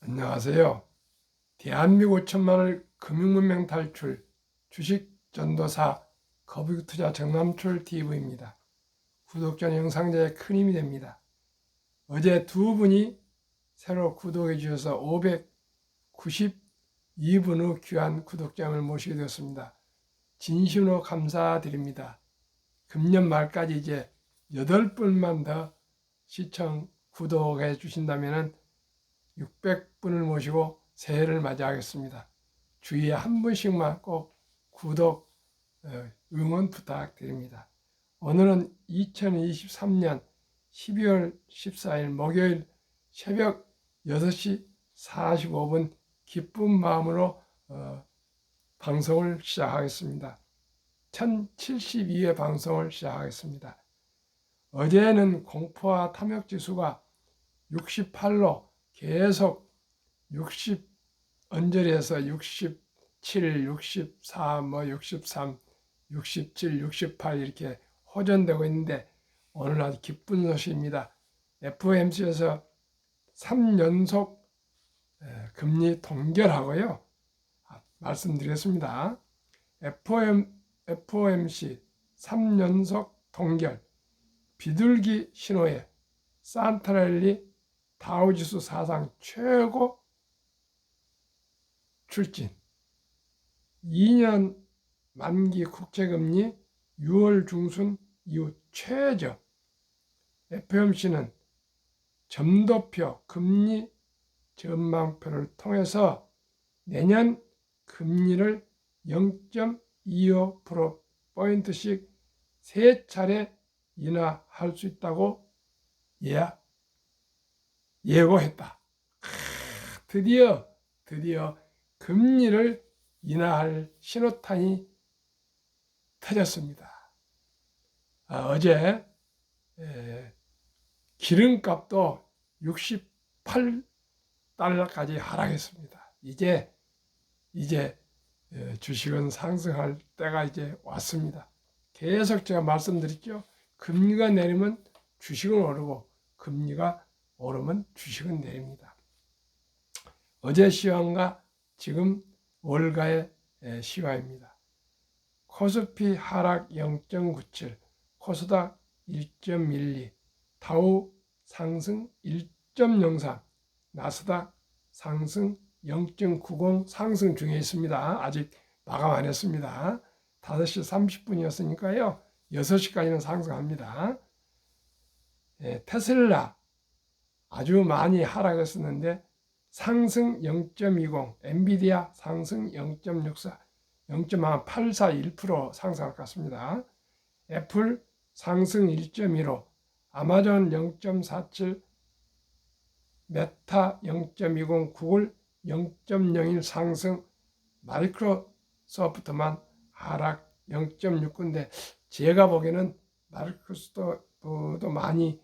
안녕하세요. 대한민국 5천만을 금융문명 탈출 주식전도사 거북이투자 정남출 TV입니다. 구독자 영상제에 큰 힘이 됩니다. 어제 두 분이 새로 구독해 주셔서 592분 후 귀한 구독자를 모시게 되었습니다. 진심으로 감사드립니다. 금년 말까지 이제 8분만 더 시청 구독해 주신다면 600분을 모시고 새해를 맞이하겠습니다. 주위에 한 분씩만 꼭 구독, 응원 부탁드립니다. 오늘은 2023년 12월 14일 목요일 새벽 6시 45분 기쁜 마음으로 방송을 시작하겠습니다. 1072회 방송을 시작하겠습니다. 어제는 공포와 탐욕 지수가 68로 계속 60 언저리에서 67, 64, 63, 67, 68 이렇게 호전되고 있는데 오늘 아주 기쁜 소식입니다. FOMC에서 3연속 금리 동결하고요. 말씀드렸습니다. FOMC 3연속 동결, 비둘기 신호에 산타랠리 다우지수 사상 최고 출진, 2년 만기 국채금리 6월 중순 이후 최저, FOMC는 점도표 금리 전망표를 통해서 내년 금리를 0.25%포인트씩 3차례 인하할 수 있다고 예고했다. 드디어 금리를 인하할 신호탄이 터졌습니다. 어제 기름값도 68달러까지 하락했습니다. 이제 주식은 상승할 때가 이제 왔습니다. 계속 제가 말씀드렸죠. 금리가 내리면 주식은 오르고 금리가 오르면 주식은 내립니다. 어제 시황과 지금 월가의 시황입니다. 코스피 하락 0.97, 코스닥 1.12, 다우 상승 1.03, 나스닥 상승 0.90 상승 중에 있습니다. 아직 마감 안 했습니다. 5시 30분이었으니까요. 6시까지는 상승합니다. 테슬라 아주 많이 하락했었는데 상승 0.20, 엔비디아 상승 0.64, 0.841% 상승할 것 같습니다. 애플 상승 1.15, 아마존 0.47, 메타 0.20, 구글 0.01 상승, 마이크로소프트만 하락 0.69인데 제가 보기에는 마이크로소프트도 많이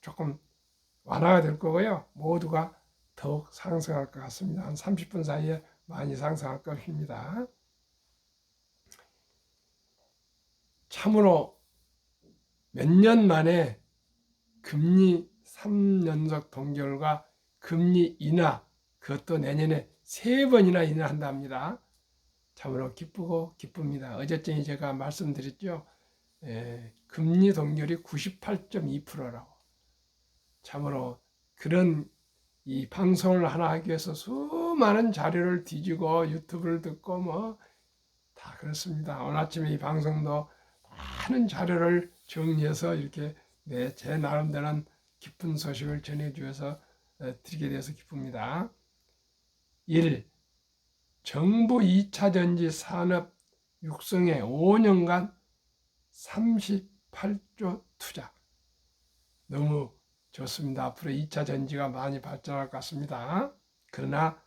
조금 완화가 될 거고요. 모두가 더욱 상승할 것 같습니다. 한 30분 사이에 많이 상승할 것입니다. 참으로 몇 년 만에 금리 3연속 동결과 금리 인하, 그것도 내년에 3번이나 인하한답니다. 참으로 기쁘고 기쁩니다. 어제쯤에 제가 말씀드렸죠. 금리 동결이 98.2%라고. 참으로 그런 이 방송을 하나 하기 위해서 수많은 자료를 뒤지고 유튜브를 듣고 뭐 다 그렇습니다. 오늘 아침에 이 방송도 많은 자료를 정리해서 이렇게 제 나름대로 기쁜 소식을 전해주셔서 드리게 돼서 기쁩니다. 1. 정부 2차 전지 산업 육성에 5년간 38조 투자. 너무 좋습니다. 앞으로 2차 전지가 많이 발전할 것 같습니다. 그러나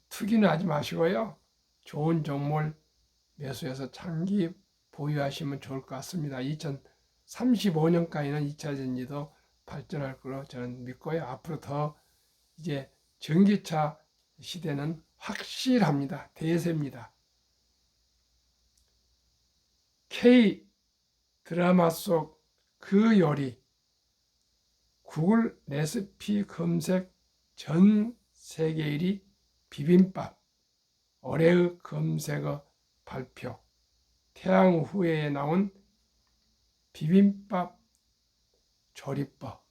투기는 하지 마시고요. 좋은 종목을 매수해서 장기 보유하시면 좋을 것 같습니다. 2035년까지는 2차 전지도 발전할 거로 저는 믿고요. 앞으로 더 이제 전기차 시대는 확실합니다. 대세입니다. K 드라마 속 그 요리 구글 레시피 검색 전 세계 1위 비빔밥, 올해의 검색어 발표, 태양 후예에 나온 비빔밥 조리법,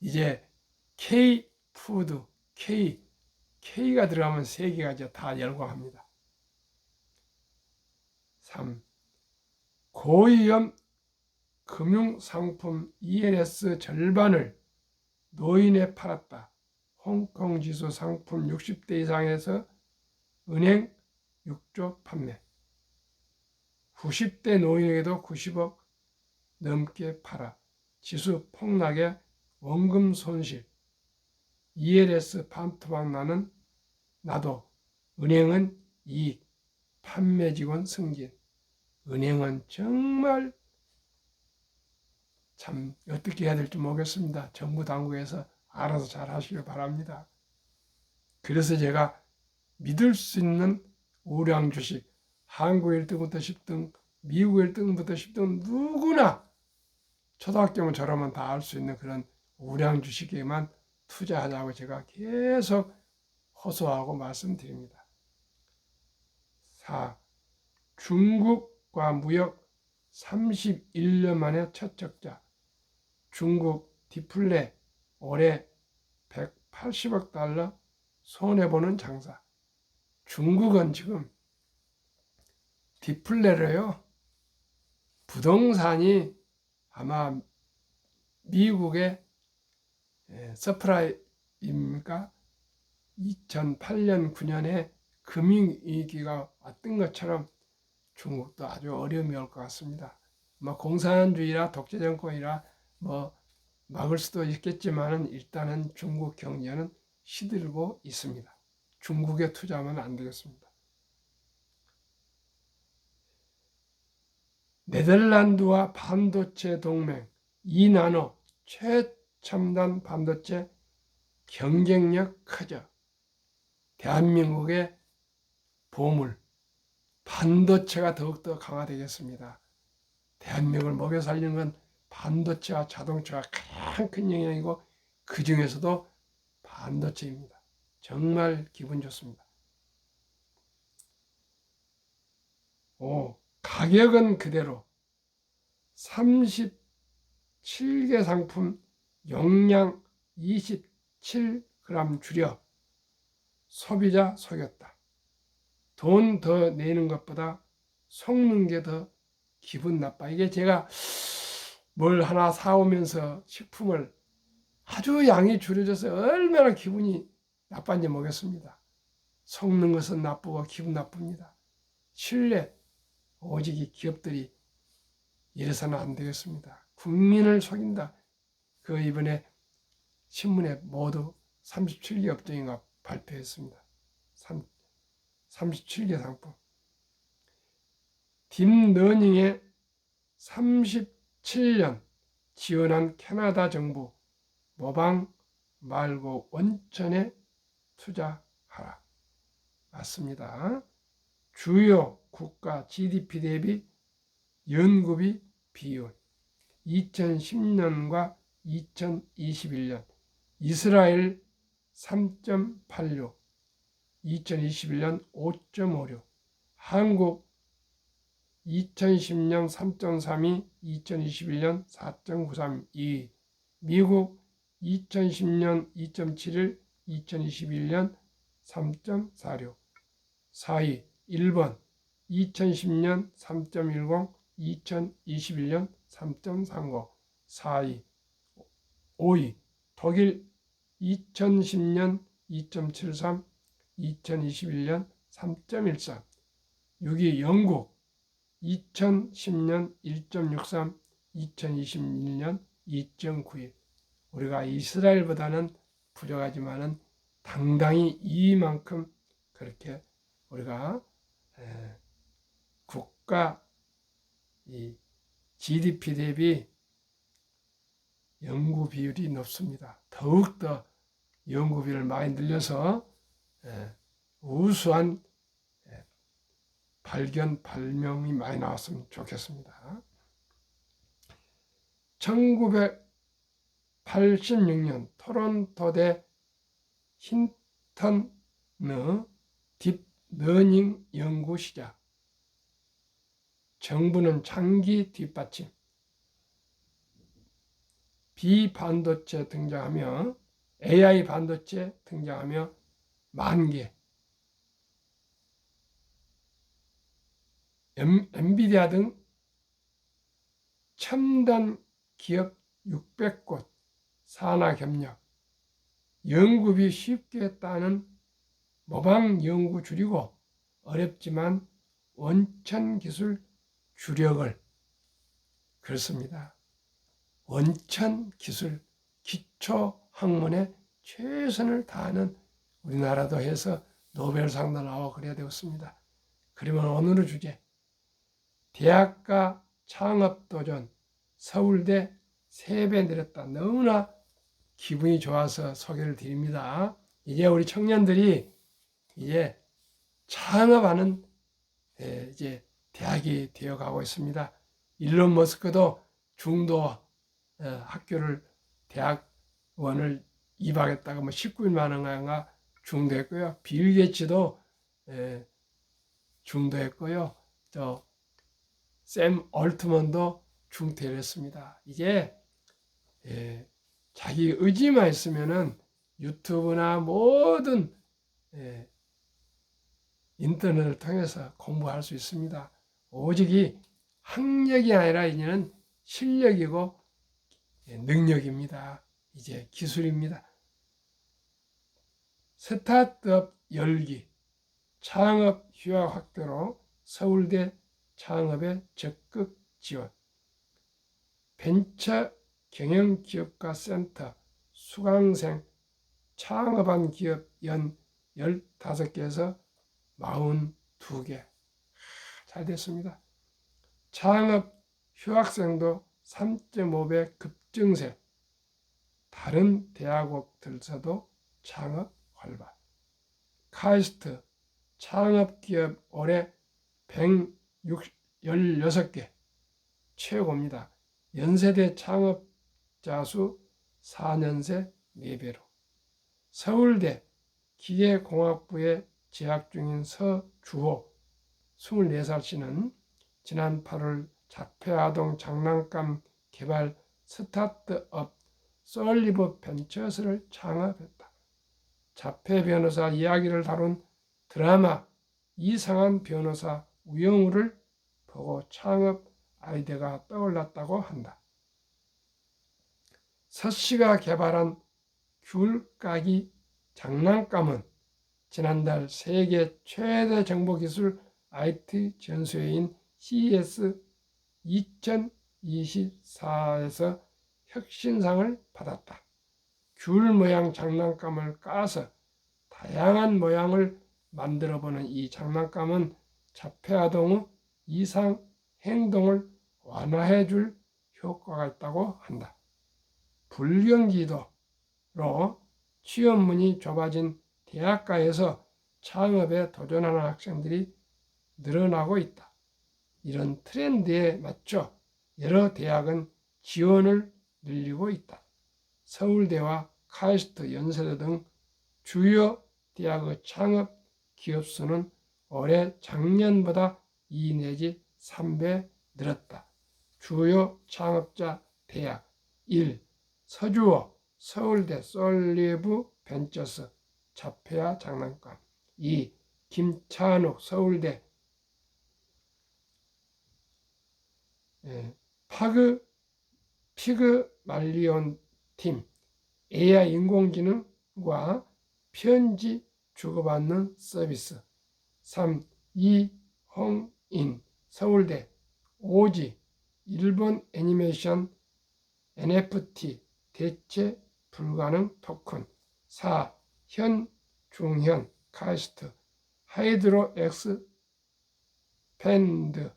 이제 K푸드, K가 들어가면 세 개가 이제 다 열광합니다. 3. 고위험 금융상품 ELS 절반을 노인에 팔았다. 홍콩 지수 상품 60대 이상에서 은행 6조 판매. 90대 노인에게도 90억 넘게 팔아. 지수 폭락에 원금 손실. ELS 반토막 나는 나도. 은행은 이익. 판매 직원 승진. 은행은 정말 참 어떻게 해야 될지 모르겠습니다. 정부 당국에서 알아서 잘 하시길 바랍니다. 그래서 제가 믿을 수 있는 우량 주식, 한국 1등부터 10등, 미국 1등부터 10등 누구나 초등학교면 저라면 다 알 수 있는 그런 우량 주식에만 투자하자고 제가 계속 호소하고 말씀드립니다. 4. 중국과 무역 31년 만에 첫 적자. 중국 디플레 올해 180억 달러 손해보는 장사. 중국은 지금 디플레로요. 부동산이 아마 미국의 서프라임입니까? 2008년, 9년에 금융위기가 왔던 것처럼 중국도 아주 어려움이 올 것 같습니다. 공산주의라 독재정권이라 막을 수도 있겠지만 일단은 중국 경제는 시들고 있습니다. 중국에 투자하면 안 되겠습니다. 네덜란드와 반도체 동맹 이나노 최첨단 반도체 경쟁력 커져. 대한민국의 보물 반도체가 더욱더 강화되겠습니다. 대한민국을 먹여 살리는 건 반도체와 자동차가 가장 큰 영향이고 그 중에서도 반도체입니다. 정말 기분 좋습니다. 5. 가격은 그대로 37개 상품 용량 27g 줄여 소비자 속였다. 돈 더 내는 것보다 속는 게 더 기분 나빠. 이게 제가 뭘 하나 사오면서 식품을 아주 양이 줄여져서 얼마나 기분이 나쁜지 모르겠습니다. 속는 것은 나쁘고 기분 나쁩니다. 신뢰, 오직 이 기업들이 이래서는 안 되겠습니다. 국민을 속인다. 그 이번에 신문에 모두 37개 업종인가 발표했습니다. 37개 상품. 딥러닝에 37년 지원한 캐나다 정부 모방 말고 원천에 투자하라. 맞습니다. 주요 국가 GDP 대비 연구비 비율 2010년과 2021년 이스라엘 3.86, 2021년 5.56, 한국 2010년 3.32, 2021년 4.93, 미국 2010년 2.71, 2021년 3.46, 4위 일본 2010년 3.10, 2021년 3.30, 4위 5위 독일 2010년 2.73, 2021년 3.13, 6위 영국 2010년 1.63, 2021년 2.91. 우리가 이스라엘보다는 부족하지만은 당당히 이만큼 그렇게 우리가 국가 이 GDP 대비 연구 비율이 높습니다. 더욱더 연구 비율을 많이 늘려서 우수한 발견, 발명이 많이 나왔으면 좋겠습니다. 86년 토론토대 힌턴 딥러닝 연구 시작. 정부는 장기 뒷받침. 비반도체 등장하며 AI 반도체 등장하며 만개. 엔비디아 등 첨단 기업 600곳 산하 협력. 연구비 쉽게 따는 모방 연구 줄이고 어렵지만 원천 기술 주력을 그렇습니다. 원천 기술 기초 학문에 최선을 다하는 우리나라도 해서 노벨상도 나오고 그래야 되었습니다. 그러면 오늘의 주제 대학가 창업도전 서울대 3배 늘었다. 너무나 기분이 좋아서 소개를 드립니다. 이제 우리 청년들이 이제 창업하는 이제 대학이 되어가고 있습니다. 일론 머스크도 중도 학교를 대학원을 입학했다가 19만 원인가 중도했고요. 빌 게이츠도 중도했고요. 또 샘 얼트먼도 중퇴를 했습니다. 이제 자기 의지만 있으면은 유튜브나 모든 인터넷을 통해서 공부할 수 있습니다. 오직 이 학력이 아니라 이제는 실력이고 능력입니다. 이제 기술입니다. 스타트업 열기, 창업 휴학 확대로 서울대 창업에 적극 지원, 벤처 경영기업가 센터 수강생 창업한 기업 연 15개에서 42개. 잘 됐습니다. 창업 휴학생도 3.5배 급증세. 다른 대학들서도 창업 활발. 카이스트 창업기업 올해 116개 최고입니다. 연세대 창업자 수 4년새 4배로. 서울대 기계공학부에 재학 중인 서주호 24살 씨는 지난 8월 자폐아동 장난감 개발 스타트업 솔리브 벤처스를 창업했다. 자폐 변호사 이야기를 다룬 드라마 이상한 변호사 우영우를 보고 창업 아이디어가 떠올랐다고 한다. 서 씨가 개발한 귤까기 장난감은 지난달 세계 최대 정보기술 IT 전시회인 CES 2024에서 혁신상을 받았다. 귤 모양 장난감을 까서 다양한 모양을 만들어보는 이 장난감은 자폐아동의 이상 행동을 완화해줄 효과가 있다고 한다. 불경기도로 취업문이 좁아진 대학가에서 창업에 도전하는 학생들이 늘어나고 있다. 이런 트렌드에 맞춰 여러 대학은 지원을 늘리고 있다. 서울대와 카이스트, 연세대 등 주요 대학의 창업 기업 수는 올해 작년보다 2 내지 3배 늘었다. 주요 창업자 대학 1. 서주호 서울대 솔리브 벤처스 자폐아 장난감. 2. 김찬욱 서울대 피그말리온 팀 AI 인공지능과 편지 주고받는 서비스. 3. 이홍인 서울대 오지 일본 애니메이션 NFT 대체 불가능 토큰. 4. 현중현 카이스트 하이드로 엑스팬드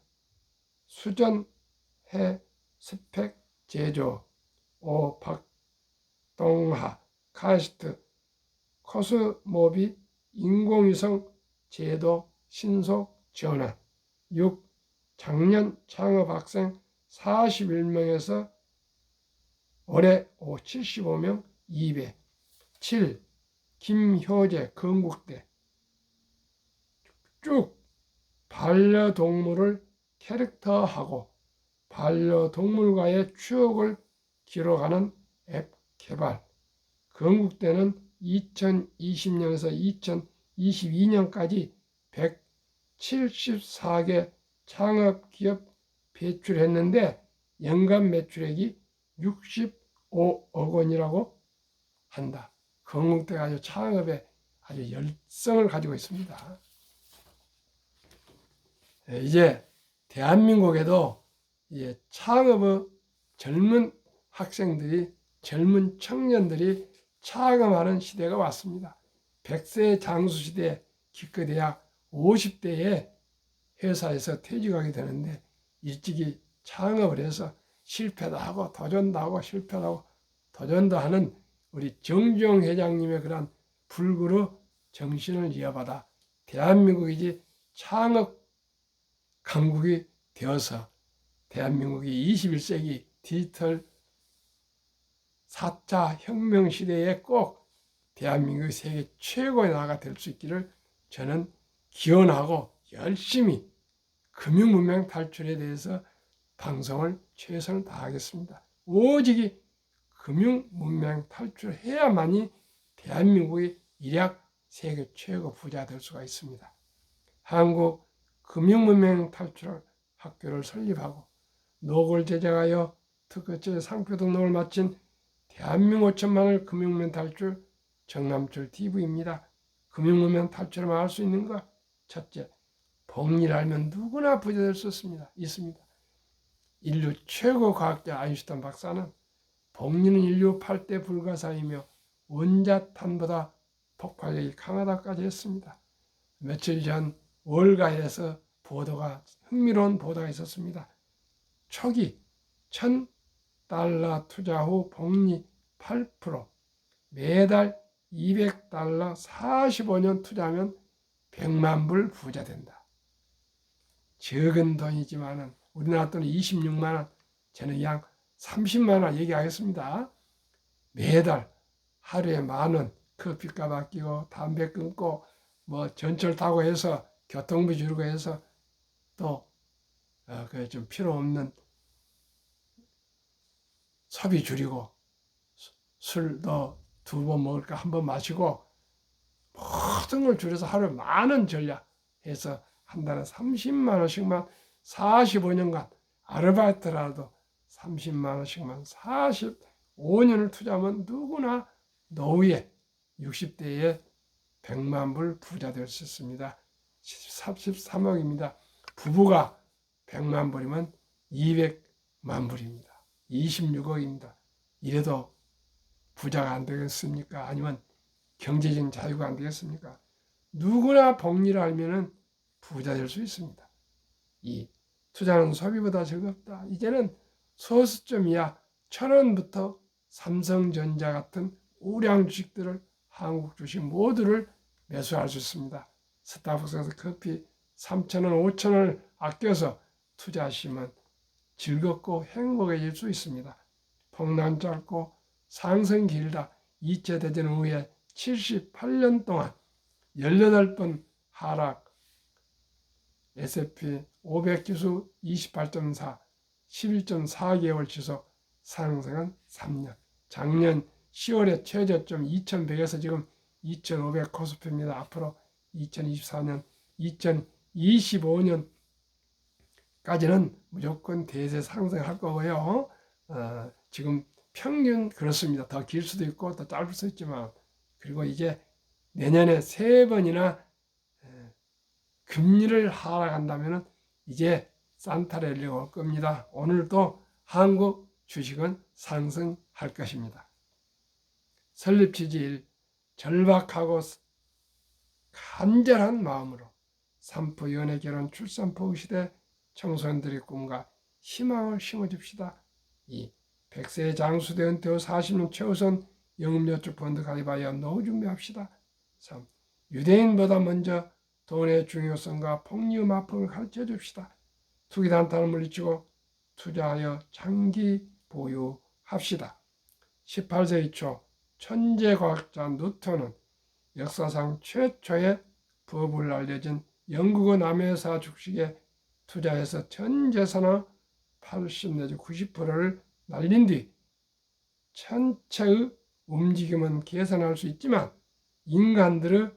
수전해 스펙 제조. 5. 박동하 카이스트 코스모비 인공위성 제도 신속 전환. 6. 작년 창업학생 41명에서 올해 75명 2배. 7. 김효재 건국대. 쭉 반려동물을 캐릭터하고 반려동물과의 추억을 기록하는 앱 개발. 건국대는 2020년에서 2022년까지 174개 창업기업 배출했는데 연간 매출액이 65억 원이라고 한다. 건국대가 아주 창업에 아주 열성을 가지고 있습니다. 이제 대한민국에도 이제 창업의 젊은 학생들이, 젊은 청년들이 창업하는 시대가 왔습니다. 100세 장수 시대 기껏해야 50대에 회사에서 퇴직하게 되는데 일찍이 창업을 해서 실패도 하고 도전도 하고 실패도 하고 도전도 하는 우리 정주영 회장님의 그런 불굴의 정신을 이어받아 대한민국이 창업 강국이 되어서 대한민국이 21세기 디지털 4차 혁명 시대에 꼭 대한민국이 세계 최고의 나라가 될 수 있기를 저는 기원하고 열심히 금융문명 탈출에 대해서 방송을 최선을 다하겠습니다. 오직 금융문명 탈출해야만이 대한민국이 일약 세계 최고 부자 될 수가 있습니다. 한국 금융문명 탈출 학교를 설립하고 노골 제작하여 특허제 상표 등록을 마친 대한민국 5천만을 금융문명 탈출 정남철 TV입니다. 금융문명 탈출을 할 수 있는 것, 첫째, 복리를 알면 누구나 부자 될 수 있습니다. 인류 최고 과학자 아인슈타인 박사는 복리는 인류 8대 불가사이며 원자탄보다 폭발력이 강하다까지 했습니다. 며칠 전 월가에서 흥미로운 보도가 있었습니다. 초기 $1,000 투자 후 복리 8%, 매달 $200 45년 투자하면 100만 불 부자 된다. 적은 돈이지만은 우리나라 돈은 26만 원, 저는 약 30만 원 얘기하겠습니다. 매달 하루에 10,000원 커피값 아끼고 담배 끊고 뭐 전철 타고 해서 교통비 줄이고 해서 또 좀 필요 없는 소비 줄이고 술도 2번 먹을까 1번 마시고 모든 걸 줄여서 하루에 10,000원 절약해서 한 달에 30만 원씩만 45년간 아르바이트라도 30만 원씩만 45년을 투자하면 누구나 노후에 60대에 100만 불 부자 될 수 있습니다. 13억입니다. 부부가 100만 불이면 200만 불입니다. 26억입니다. 이래도 부자가 안 되겠습니까? 아니면 경제적인 자유가 안 되겠습니까? 누구나 복리를 알면은 부자 될 수 있습니다. 이 투자는 소비보다 즐겁다. 이제는 소수점이야 1,000원부터 삼성전자 같은 우량 주식들을 한국 주식 모두를 매수할 수 있습니다. 스타벅스에서 커피 3,000원, 5,000원을 아껴서 투자하시면 즐겁고 행복해질 수 있습니다. 폭락 짧고 상승 길다. 2차 대전 후에 78년 동안 18번 하락, S&P 500 지수 28.4, 11.4개월 지속, 상승은 3년. 작년 10월에 최저점 2100에서 지금 2500 코스피입니다. 앞으로 2024년, 2025년까지는 무조건 대세 상승할 거고요. 지금 평균 그렇습니다. 더 길 수도 있고 더 짧을 수 있지만, 그리고 이제 내년에 3번이나 금리를 하락한다면 이제 산타랠리가 올 겁니다. 오늘도 한국 주식은 상승할 것입니다. 설립 취지 1. 절박하고 간절한 마음으로 산부, 연애, 결혼, 출산포 시대 청소년들의 꿈과 희망을 심어줍시다. 2. 100세 장수대 은퇴 후 40년 최우선 영업저축 펀드 가입하여 노후 준비합시다. 3. 유대인보다 먼저 돈의 중요성과 복리의 마법을 가르쳐 줍시다. 투기단타를 물리치고 투자하여 장기 보유합시다. 18세기 초 천재과학자 뉴턴은 역사상 최초의 부업을 알려진 영국의 남해사 주식에 투자해서 전 재산의 80 내지 90%를 날린 뒤 천체의 움직임은 계산할 수 있지만 인간들의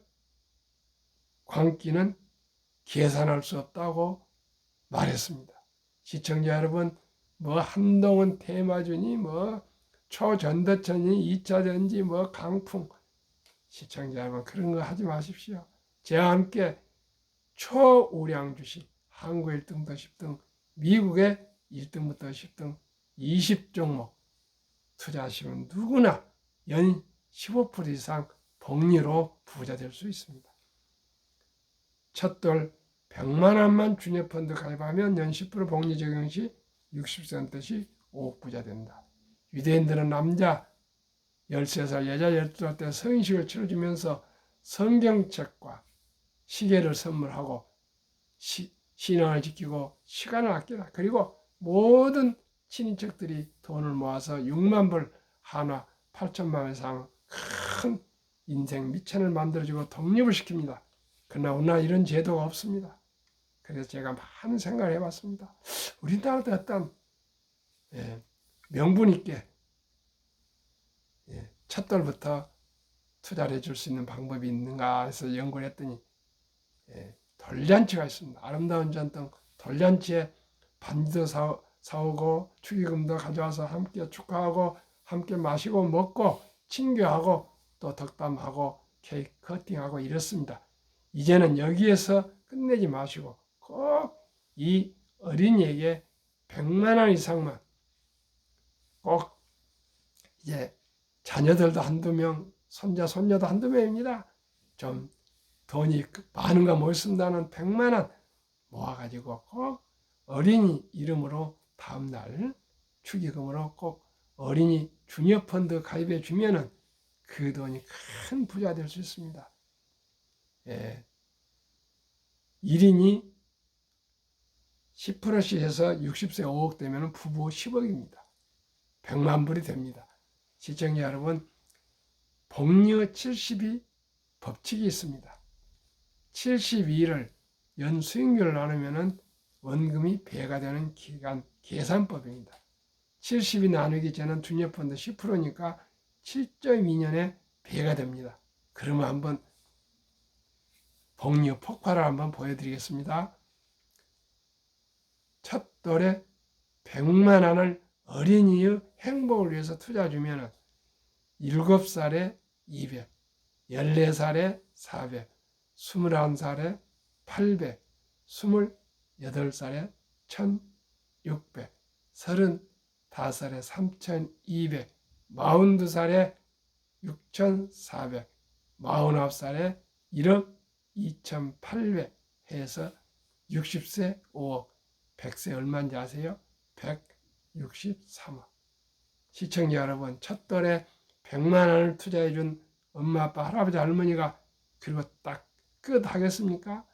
광기는 계산할 수 없다고 말했습니다. 시청자 여러분, 뭐 한동훈 테마주니 뭐 초전도천이 2차전지 뭐 강풍, 시청자 여러분 그런 거 하지 마십시오. 저와 함께 초우량 주식, 한국 1등부터 10등, 미국의 1등부터 10등 20종목 투자하시면 누구나 연 15% 이상 복리로 부자 될 수 있습니다. 첫돌 100만 원만 주녀펀드 가입하면 연 10% 복리 적용 시 60세 시 5억 부자 된다. 유대인들은 남자 13살, 여자 12살 때 성인식을 치러주면서 성경책과 시계를 선물하고 신앙을 지키고 시간을 아끼라. 그리고 모든 친인척들이 돈을 모아서 6만 불 한화 8천만 원 이상 큰 인생 미천을 만들어주고 독립을 시킵니다. 그러나 오늘 이런 제도가 없습니다. 그래서 제가 많은 생각을 해봤습니다. 우리나라도 어떤 명분 있게 첫돌부터 투자를 해줄 수 있는 방법이 있는가 해서 연구를 했더니 돌잔치가 있습니다. 아름다운 전통 돌잔치에 반지도 사오고 축의금도 가져와서 함께 축하하고 함께 마시고 먹고 친교하고 또 덕담하고 케이크 커팅하고 이렇습니다. 이제는 여기에서 끝내지 마시고 꼭 이 어린이에게 100만 원 이상만 꼭 이제 자녀들도 한두 명, 손자, 손녀도 한두 명입니다. 좀 돈이 많은 거 못 쓴다는 100만 원 모아가지고 꼭 어린이 이름으로 다음날 축의금으로 꼭 어린이 주니어 펀드 가입해 주면은 그 돈이 큰 부자 될 수 있습니다. 1인이 10%씩 해서 60세 5억 되면 부부 10억입니다. 100만 불이 됩니다. 시청자 여러분, 복리의 70이 법칙이 있습니다. 72를 연 수익률을 나누면 원금이 배가 되는 계산법입니다. 70이 나누기 전은 주니어펀드 10%니까 7.2년에 배가 됩니다. 그러면 한번 복리의 폭발을 한번 보여드리겠습니다. 첫 돌에 100만 원을 어린이의 행복을 위해서 투자 주면 7살에 200, 14살에 400, 21살에 800, 28살에 1600, 35살에 3200, 42살에 6400, 49살에 1억 2800 해서 60세 5억, 100세 얼마인지 아세요? 163억. 시청자 여러분, 첫 돌에 100만 원을 투자해 준 엄마, 아빠, 할아버지, 할머니가 그리고 딱 끝하겠습니까?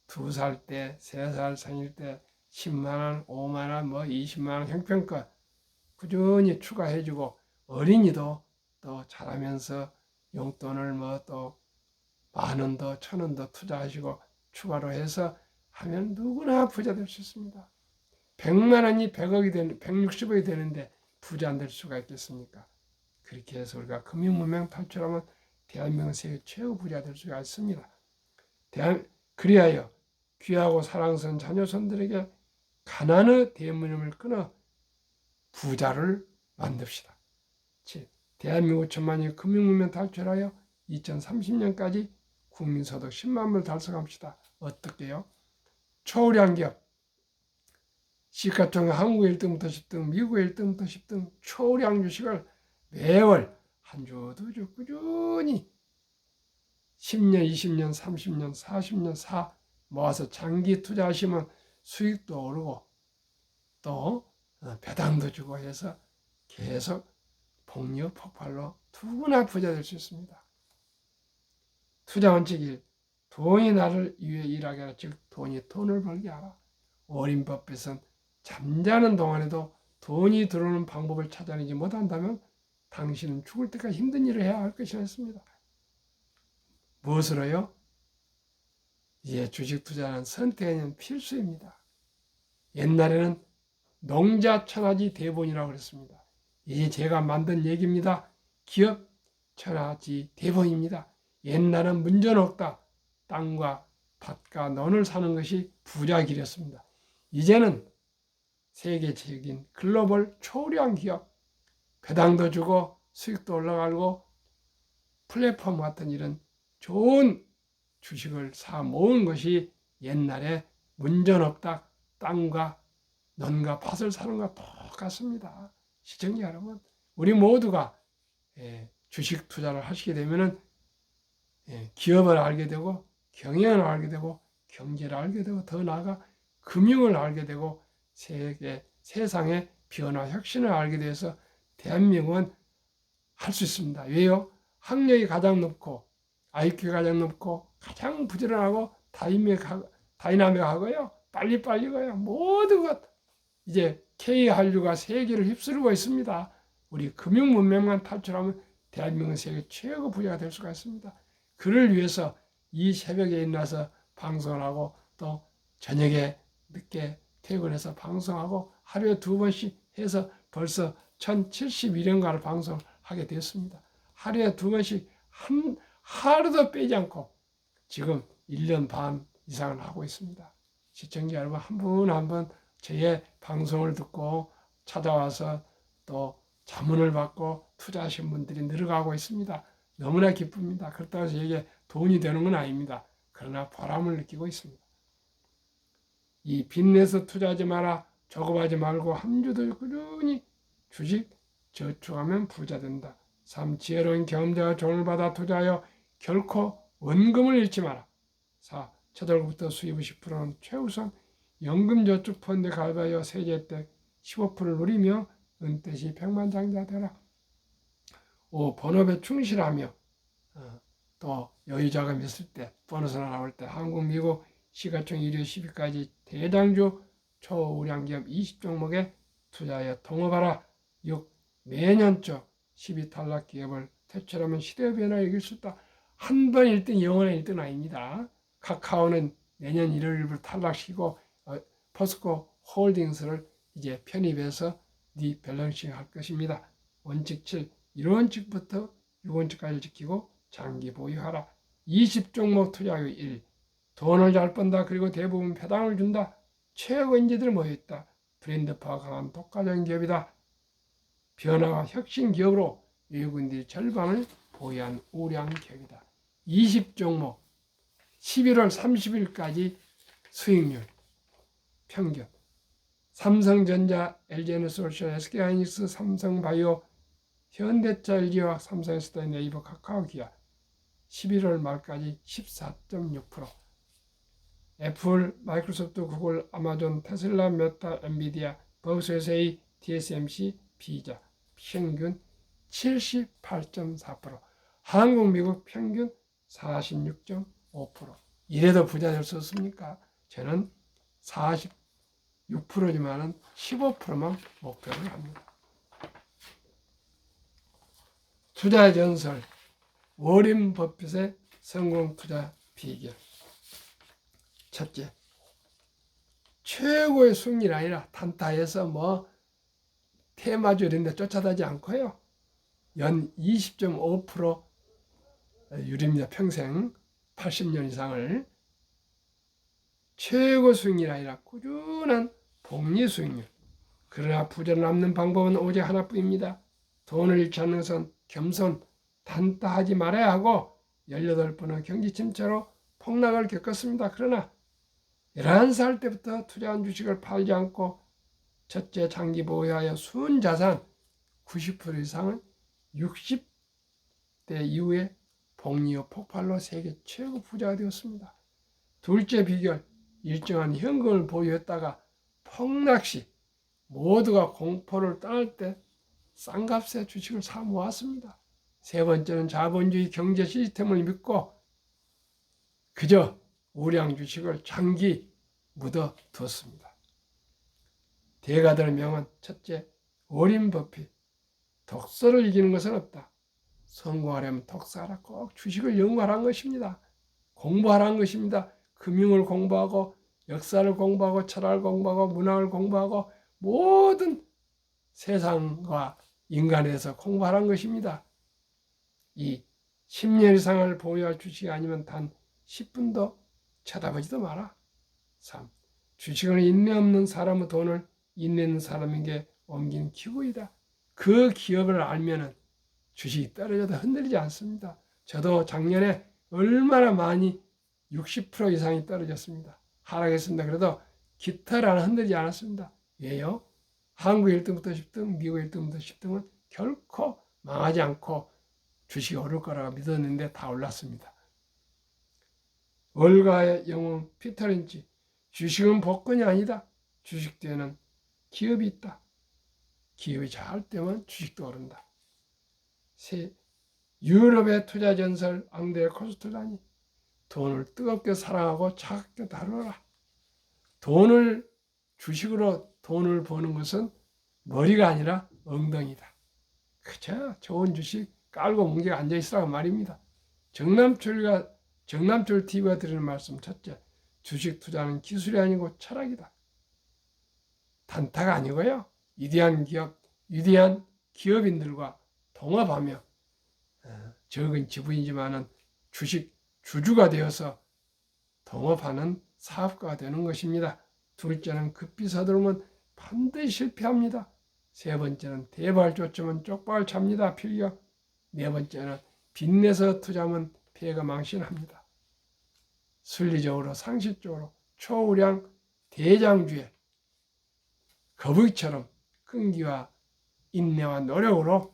2살 때, 3살 생일 때 10만 원, 5만 원, 뭐 20만 원 형편껏 꾸준히 추가해 주고 어린이도 또 자라면서 용돈을 뭐 또 10,000원도 1,000원도 투자하시고 추가로 해서 하면 누구나 부자 될 수 있습니다. 100만 원이 100억이 되는 160억이 되는데 부자 안 될 수가 있겠습니까? 그렇게 해서 우리가 금융문명 탈출하면 대한민국 세계 최고 부자 될 수가 있습니다. 그리하여 귀하고 사랑스러운 자녀손들에게 가난의 대문을 끊어 부자를 만듭시다. 대한민국 천만이 금융문명 탈출하여 2030년까지 국민소득 10만 불 달성합시다. 어떻게요? 초우량 기업, 시가총액 한국 1등부터 10등, 미국 1등부터 10등 초우량 주식을 매월 한 주, 두 주 꾸준히 10년, 20년, 30년, 40년 모아서 장기 투자하시면 수익도 오르고 또 배당도 주고 해서 계속 복리의 폭발로 누구나 부자 될 수 있습니다. 투자 원칙 1. 돈이 나를 위해 일하게 하라. 즉 돈이 돈을 벌게 하라. 오린 버핏은 잠자는 동안에도 돈이 들어오는 방법을 찾아내지 못한다면 당신은 죽을 때까지 힘든 일을 해야 할 것이라 했습니다. 무엇으로요? 이제 주식 투자는 선택이 아닌 필수입니다. 옛날에는 농자 천하지 대본이라고 그랬습니다. 이제 제가 만든 얘기입니다. 기업 천하지 대본입니다. 옛날은 문전 없다. 땅과 밭과 논을 사는 것이 부자 길이었습니다. 이제는 세계적인 글로벌 초량 기업, 배당도 주고 수익도 올라가고 플랫폼 같은 이런 좋은 주식을 사 모은 것이 옛날에 문전 없다. 땅과 논과 밭을 사는 것과 똑같습니다. 시청자 여러분, 우리 모두가 주식 투자를 하시게 되면 기업을 알게 되고 경영을 알게 되고 경제를 알게 되고 더 나아가 금융을 알게 되고 세상의 변화 혁신을 알게 돼서 대한민국은 할 수 있습니다. 왜요? 학력이 가장 높고 IQ가 가장 높고 가장 부지런하고 다이나믹하고요. 빨리빨리고요. 모든 것 이제 K한류가 세계를 휩쓸고 있습니다. 우리 금융 문명만 탈출하면 대한민국은 세계 최고 부자가 될 수가 있습니다. 그를 위해서 이 새벽에 일어나서 방송을 하고 또 저녁에 늦게 퇴근해서 방송하고 하루에 2번씩 해서 벌써 1071년간을 방송을 하게 됐습니다. 하루에 2번씩 하루도 빼지 않고 지금 1년 반 이상을 하고 있습니다. 시청자 여러분 한 분 한 분 저의 방송을 듣고 찾아와서 또 자문을 받고 투자하신 분들이 늘어가고 있습니다. 너무나 기쁩니다. 그렇다고 해서 이게 돈이 되는 건 아닙니다. 그러나 보람을 느끼고 있습니다. 이 빚내서 투자하지 마라. 조급하지 말고 한 주도 꾸준히 주식 저축하면 부자 된다. 3. 지혜로운 경험자가 조언을 받아 투자하여 결코 원금을 잃지 마라. 4. 첫 월급부터 수입 10%는 최우선 연금저축펀드 가입하여 세제 혜택 15%를 누리며 은퇴 시 백만장자 되라. 5. 본업에 충실하며 또 여유자금 있을 때 보너스가 나올 때 한국, 미국 시가총 1위 10위까지 대장주 초우량기업 20종목에 투자하여 동업하라. 6. 매년적 10위 탈락 기업을 퇴출하면 시대의 변화를 이길 수 있다. 한 번 1등 영원한 1등은 아닙니다. 카카오는 내년 1월 1일 탈락시키고 포스코 홀딩스를 이제 편입해서 리밸런싱 할 것입니다. 원칙 7. 1원칙부터 6원칙까지 지키고 장기 보유하라. 20종목 투자율 1. 돈을 잘 번다. 그리고 대부분 배당을 준다. 최고 인재들 모여있다. 브랜드파가 강한 독과적인 기업이다. 변화와 혁신 기업으로 외국인들이 절반을 보유한 우량 기업이다. 20종목 11월 30일까지 수익률 평균 삼성전자, LG에너지솔루션, SK하이닉스, 삼성바이오, 현대차, LG화학, 삼성에스더, 네이버, 카카오, 기아 11월 말까지 14.6%. 애플, 마이크로소프트, 구글, 아마존, 테슬라, 메타, 엔비디아, 버그스A, TSMC, 비자 평균 78.4%. 한국, 미국 평균 46.5%. 이래도 부자 될 수 없습니까? 저는 46%지만은 15%만 목표를 합니다. 투자 전설 워렌 버핏의 성공 투자 비결. 첫째, 최고의 수익률이 아니라 단타에서 테마주인데 쫓아다니지 않고요. 연 20.5% 유리입니다. 평생 80년 이상을. 최고 수익률이 아니라 꾸준한 복리 수익률. 그러나 부자를 남는 방법은 오직 하나뿐입니다. 돈을 잃지 않는 것은 겸손, 단타하지 말아야 하고 18번의 경기 침체로 폭락을 겪었습니다. 그러나 11살 때부터 투자한 주식을 팔지 않고 첫째, 장기 보유하여 순자산 90% 이상은 60대 이후에 복리후 폭발로 세계 최고 부자가 되었습니다. 둘째 비결, 일정한 현금을 보유했다가 폭락시 모두가 공포를 떠날 때 싼 값에 주식을 사 모았습니다. 세 번째는 자본주의 경제 시스템을 믿고 그저 우량 주식을 장기 묻어두었습니다. 대가들의 명언 첫째, 워렌 버핏 독서를 이기는 것은 없다. 성공하려면 독서하라. 꼭 주식을 연구하라는 것입니다. 공부하라는 것입니다. 금융을 공부하고 역사를 공부하고 철학을 공부하고 문학을 공부하고 모든 세상과 인간에 대해서 공부하라는 것입니다. 이 10년 이상을 보유할 주식이 아니면 단 10분도 쳐다보지도 마라. 3. 주식은 인내 없는 사람의 돈을 인내 있는 사람에게 옮긴 기구이다. 그 기업을 알면은 주식이 떨어져도 흔들리지 않습니다. 저도 작년에 얼마나 많이 60% 이상이 떨어졌습니다. 하락했습니다. 그래도 깃털 흔들리지 않았습니다. 왜요? 한국 1등부터 10등, 미국 1등부터 10등은 결코 망하지 않고 주식이 오를 거라고 믿었는데 다 올랐습니다. 월가의 영웅 피터 린치, 주식은 복권이 아니다. 주식 뒤에는 기업이 있다. 기업이 잘 되면 주식도 오른다. 세, 유럽의 투자 전설 앙드레 코스텔라니, 돈을 뜨겁게 사랑하고 차갑게 다루어라. 주식으로 돈을 버는 것은 머리가 아니라 엉덩이다. 그저 좋은 주식 깔고 뭉개가 앉아있으라고 말입니다. 정남철 TV가 드리는 말씀 첫째, 주식 투자는 기술이 아니고 철학이다. 단타가 아니고요. 위대한 기업인들과 동업하며 적은 지분이지만은 주식 주주가 되어서 동업하는 사업가가 되는 것입니다. 둘째는 급히 서두르면 반드시 실패합니다. 세 번째는 대박을 쫓으면 쪽박을 찹니다. 필격. 네 번째는 빚내서 투자하면 피해가 망신합니다. 순리적으로 상식적으로 초우량 대장주의 거북이처럼 끈기와 인내와 노력으로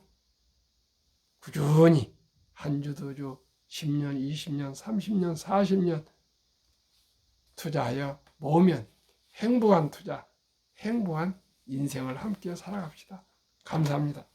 꾸준히 한 주, 두 주, 10년, 20년, 30년, 40년 투자하여 모으면 행복한 투자, 행복한 인생을 함께 살아갑시다. 감사합니다.